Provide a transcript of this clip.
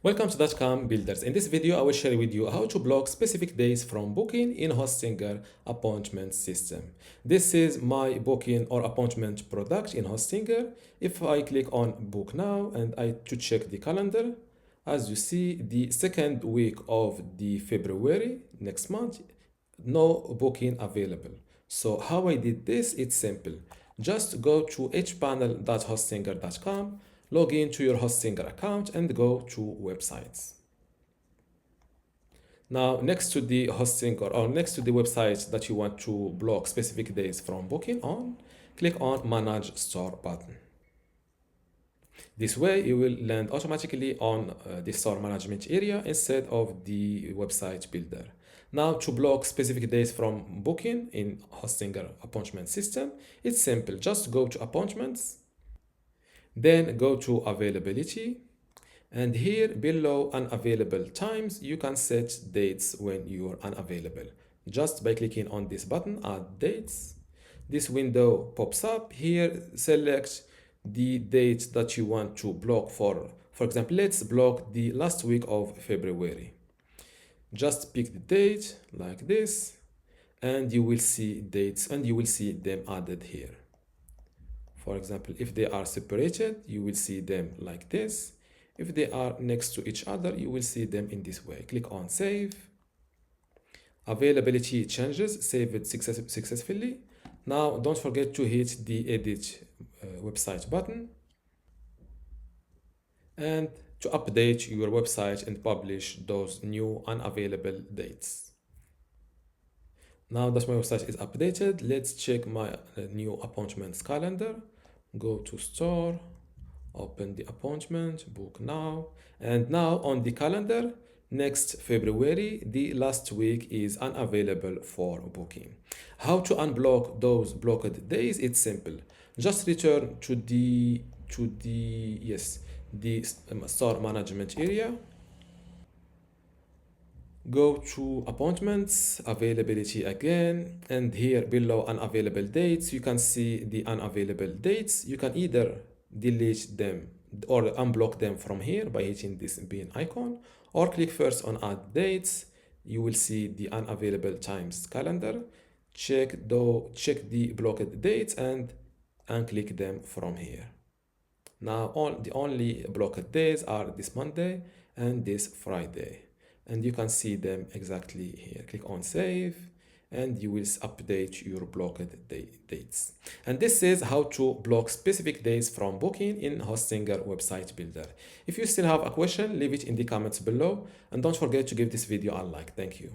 Welcome to dotcom builders. In this video, I will share with you how to block specific days from booking in Hostinger appointment system. This is my booking or appointment product in Hostinger. If I click on book now and I to check the calendar, as you see, the second week of the February next month, no booking available. So how I did this, it's simple. Just go to hpanel.hostinger.com, log into your Hostinger account and go to websites. Now, next to the Hostinger or next to the website that you want to block specific days from booking on, click on Manage Store button. This way, you will land automatically on the store management area instead of the website builder. Now, to block specific days from booking in Hostinger appointment system, it's simple. Just go to appointments, then go to availability, and here below unavailable times, you can set dates when you are unavailable. Just by clicking on this button, add dates. This window pops up. Here, select the date that you want to block for. For example, let's block the last week of February. Just pick the date like this, and you will see dates and you will see them added here. For example, if they are separated, you will see them like this. If they are next to each other, you will see them in this way. Click on Save. Availability changes, save it successfully. Now, don't forget to hit the Edit website button and to update your website and publish those new unavailable dates. Now that my website is updated, let's check my new appointments calendar. Go to Store, open the appointment, book now, and now on the calendar, next February, the last week is unavailable for booking. How to unblock those blocked days? It's simple. Just return to the store management area. Go to appointments, availability again, and here below unavailable dates, you can see the unavailable dates. You can either delete them or unblock them from here by hitting this bin icon, or click first on add dates. You will see the unavailable times calendar. Check the blocked dates and unclick them from here. Now the only blocked days are this Monday and this Friday, and you can see them exactly here. Click on Save and you will update your blocked dates. And this is how to block specific days from booking in Hostinger website builder. If you still have a question, leave it in the comments below, and don't forget to give this video a like. Thank you.